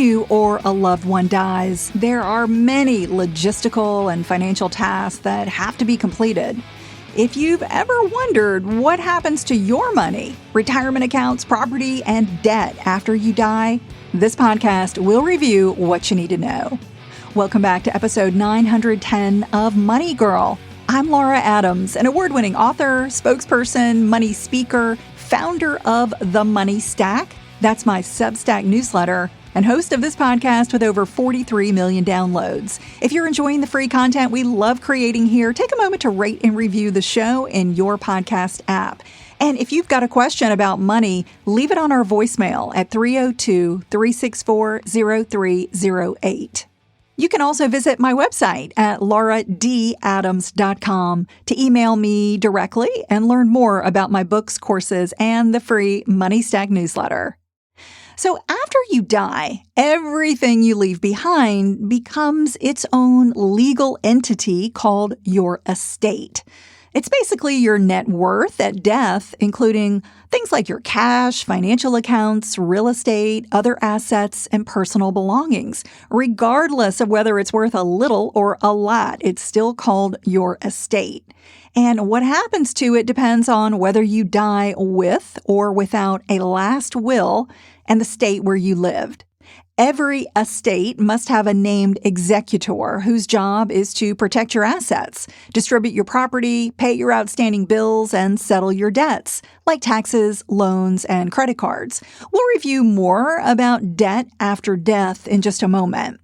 you or a loved one dies, there are many logistical and financial tasks that have to be completed. If you've ever wondered what happens to your money, retirement accounts, property, and debt after you die, this podcast will review what you need to know. Welcome back to episode 910 of Money Girl. I'm Laura Adams, an award-winning author, spokesperson, money speaker, founder of The Money Stack. That's my Substack newsletter, and host of this podcast with over 43 million downloads. If you're enjoying the free content we love creating here, take a moment to rate and review the show in your podcast app. And if you've got a question about money, leave it on our voicemail at 302-364-0308. You can also visit my website at lauradadams.com to email me directly and learn more about my books, courses, and the free Money Stack newsletter. So after you die, everything you leave behind becomes its own legal entity called your estate. It's basically your net worth at death, including things like your cash, financial accounts, real estate, other assets, and personal belongings. Regardless of whether it's worth a little or a lot, it's still called your estate. And what happens to it depends on whether you die with or without a last will and the state where you lived. Every estate must have a named executor whose job is to protect your assets, distribute your property, pay your outstanding bills, and settle your debts, like taxes, loans, and credit cards. We'll review more about debt after death in just a moment.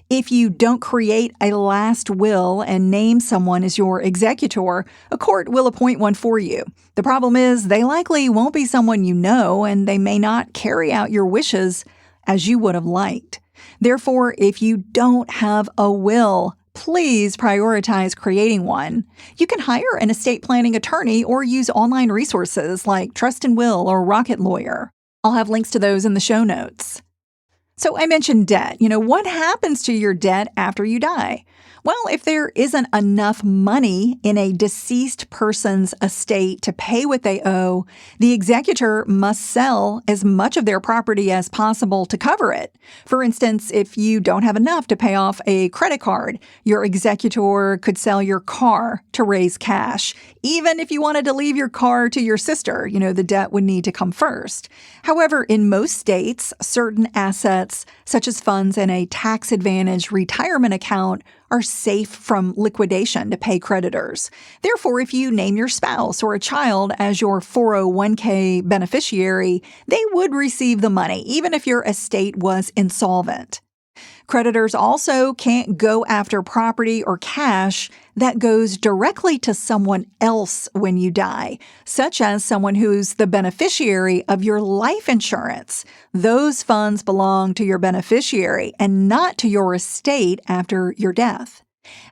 If you don't create a last will and name someone as your executor, a court will appoint one for you. The problem is they likely won't be someone you know, and they may not carry out your wishes as you would have liked. Therefore, if you don't have a will, please prioritize creating one. You can hire an estate planning attorney or use online resources like Trust and Will or Rocket Lawyer. I'll have links to those in the show notes. So I mentioned debt. What happens to your debt after you die? Well, if there isn't enough money in a deceased person's estate to pay what they owe, the executor must sell as much of their property as possible to cover it. For instance, if you don't have enough to pay off a credit card, your executor could sell your car to raise cash. Even if you wanted to leave your car to your sister, the debt would need to come first. However, in most states, certain assets, such as funds in a tax-advantaged retirement account, are safe from liquidation to pay creditors. Therefore, if you name your spouse or a child as your 401k beneficiary, they would receive the money, even if your estate was insolvent. Creditors also can't go after property or cash that goes directly to someone else when you die, such as someone who's the beneficiary of your life insurance. Those funds belong to your beneficiary and not to your estate after your death.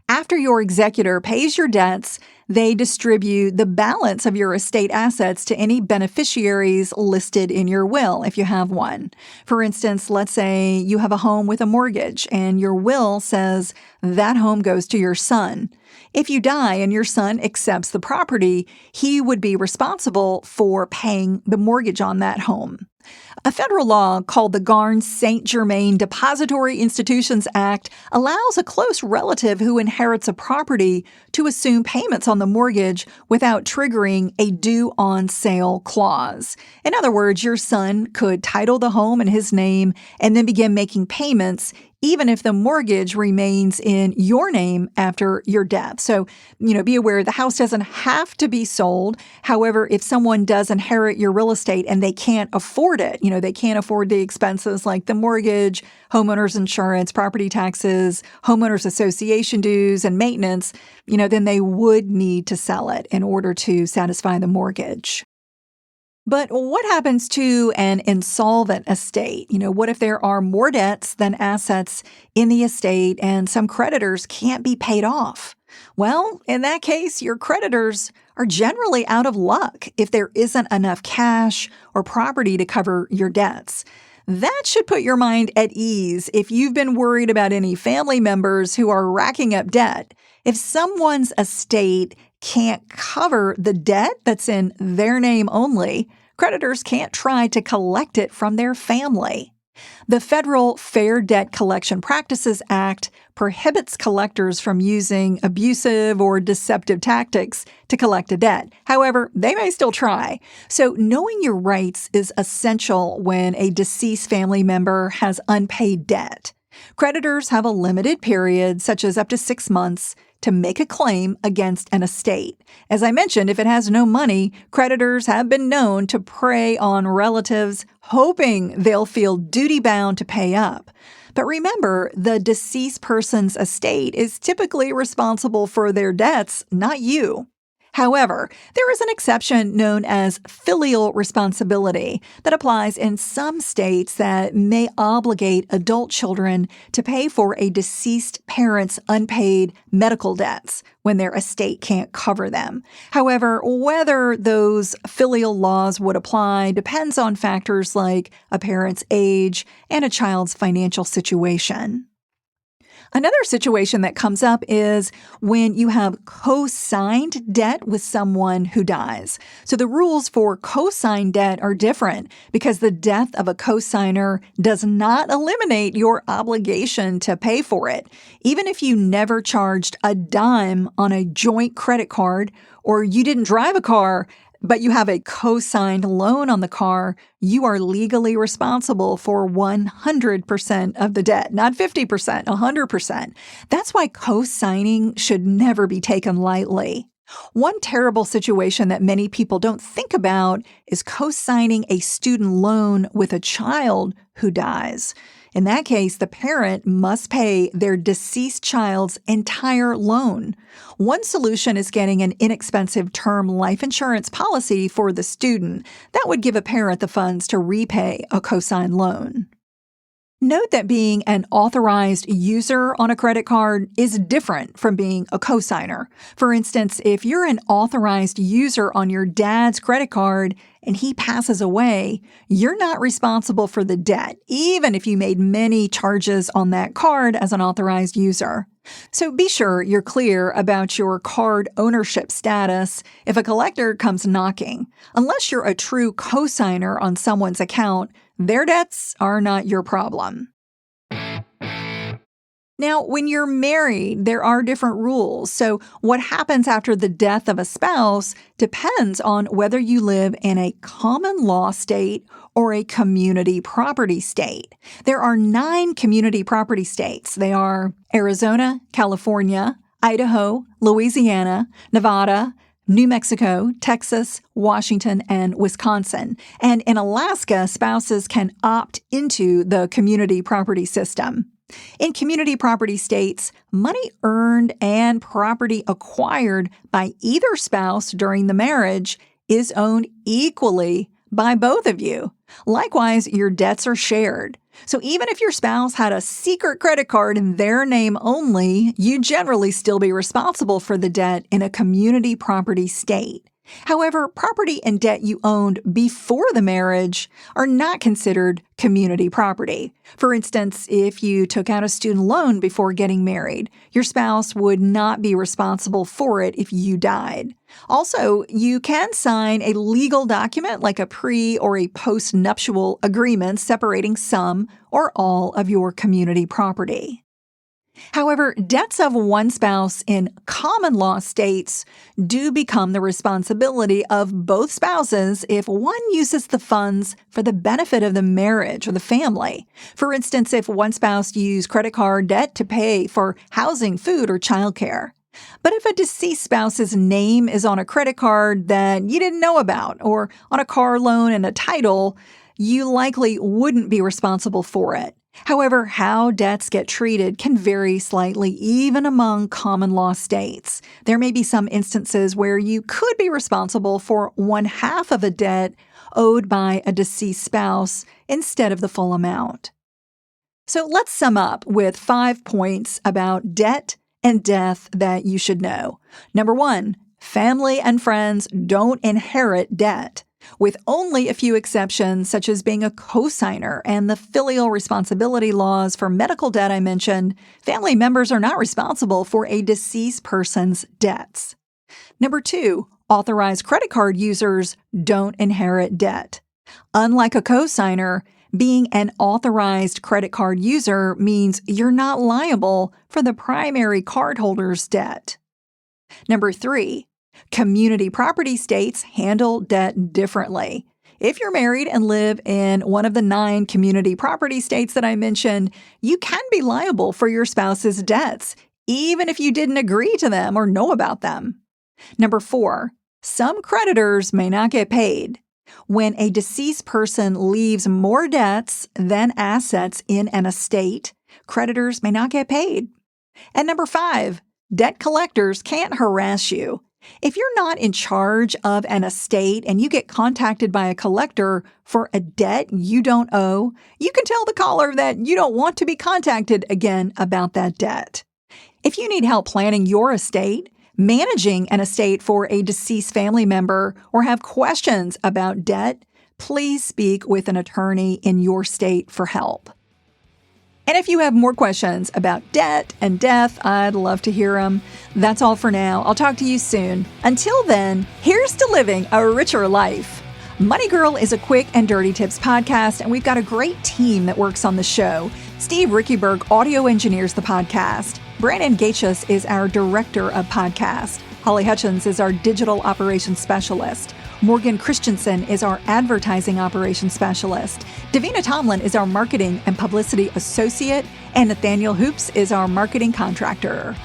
After your executor pays your debts, they distribute the balance of your estate assets to any beneficiaries listed in your will, if you have one. For instance, let's say you have a home with a mortgage and your will says that home goes to your son. If you die and your son accepts the property, he would be responsible for paying the mortgage on that home. A federal law called the Garn-St. Germain Depository Institutions Act allows a close relative who inherits a property to assume payments on the mortgage without triggering a due on sale clause. In other words, your son could title the home in his name and then begin making payments even if the mortgage remains in your name after your death. So, be aware the house doesn't have to be sold. However, if someone does inherit your real estate and they can't afford it, they can't afford the expenses like the mortgage, homeowners insurance, property taxes, homeowners association dues, and maintenance, then they would need to sell it in order to satisfy the mortgage. But what happens to an insolvent estate? What if there are more debts than assets in the estate and some creditors can't be paid off? Well, in that case, your creditors are generally out of luck if there isn't enough cash or property to cover your debts. That should put your mind at ease if you've been worried about any family members who are racking up debt. If someone's estate can't cover the debt that's in their name only, creditors can't try to collect it from their family. The Federal Fair Debt Collection Practices Act prohibits collectors from using abusive or deceptive tactics to collect a debt. However, they may still try. So knowing your rights is essential when a deceased family member has unpaid debt. Creditors have a limited period, such as up to 6 months, to make a claim against an estate. As I mentioned, if it has no money, creditors have been known to prey on relatives, hoping they'll feel duty-bound to pay up. But remember, the deceased person's estate is typically responsible for their debts, not you. However, there is an exception known as filial responsibility that applies in some states that may obligate adult children to pay for a deceased parent's unpaid medical debts when their estate can't cover them. However, whether those filial laws would apply depends on factors like a parent's age and a child's financial situation. Another situation that comes up is when you have co-signed debt with someone who dies. So the rules for co-signed debt are different because the death of a co-signer does not eliminate your obligation to pay for it. Even if you never charged a dime on a joint credit card or you didn't drive a car, but you have a co-signed loan on the car, you are legally responsible for 100% of the debt, not 50%, 100%. That's why co-signing should never be taken lightly. One terrible situation that many people don't think about is co-signing a student loan with a child who dies. In that case, the parent must pay their deceased child's entire loan. One solution is getting an inexpensive term life insurance policy for the student. That would give a parent the funds to repay a co-signed loan. Note that being an authorized user on a credit card is different from being a cosigner. For instance, if you're an authorized user on your dad's credit card and he passes away, you're not responsible for the debt, even if you made many charges on that card as an authorized user. So be sure you're clear about your card ownership status if a collector comes knocking. Unless you're a true cosigner on someone's account, their debts are not your problem. Now, when you're married, there are different rules. So what happens after the death of a spouse depends on whether you live in a common law state or a community property state. There are 9 community property states. They are Arizona, California, Idaho, Louisiana, Nevada, New Mexico, Texas, Washington, and Wisconsin. And in Alaska, spouses can opt into the community property system. In community property states, money earned and property acquired by either spouse during the marriage is owned equally by both of you. Likewise, your debts are shared. So even if your spouse had a secret credit card in their name only, you'd generally still be responsible for the debt in a community property state. However, property and debt you owned before the marriage are not considered community property. For instance, if you took out a student loan before getting married, your spouse would not be responsible for it if you died. Also, you can sign a legal document like a pre- or a post-nuptial agreement separating some or all of your community property. However, debts of one spouse in common law states do become the responsibility of both spouses if one uses the funds for the benefit of the marriage or the family. For instance, if one spouse used credit card debt to pay for housing, food, or childcare. But if a deceased spouse's name is on a credit card that you didn't know about or on a car loan and a title, you likely wouldn't be responsible for it. However, how debts get treated can vary slightly even among common law states. There may be some instances where you could be responsible for 1/2 of a debt owed by a deceased spouse instead of the full amount. So let's sum up with 5 points about debt and death that you should know. Number 1, family and friends don't inherit debt. With only a few exceptions, such as being a cosigner and the filial responsibility laws for medical debt I mentioned, family members are not responsible for a deceased person's debts. Number 2, authorized credit card users don't inherit debt. Unlike a cosigner, Being an authorized credit card user means you're not liable for the primary cardholder's debt. Number 3, community property states handle debt differently. If you're married and live in one of the 9 community property states that I mentioned, you can be liable for your spouse's debts, even if you didn't agree to them or know about them. Number 4, some creditors may not get paid. When a deceased person leaves more debts than assets in an estate, creditors may not get paid. And number 5, debt collectors can't harass you. If you're not in charge of an estate and you get contacted by a collector for a debt you don't owe, you can tell the caller that you don't want to be contacted again about that debt. If you need help planning your estate, managing an estate for a deceased family member, or have questions about debt, please speak with an attorney in your state for help. And if you have more questions about debt and death, I'd love to hear them. That's all for now. I'll talk to you soon. Until then, here's to living a richer life. Money Girl is a quick and dirty tips podcast, and we've got a great team that works on the show. Steve Rickyberg audio engineers the podcast. Brandon Gachus is our director of podcast. Holly Hutchins is our digital operations specialist. Morgan Christensen is our advertising operations specialist. Davina Tomlin is our marketing and publicity associate. And Nathaniel Hoops is our marketing contractor.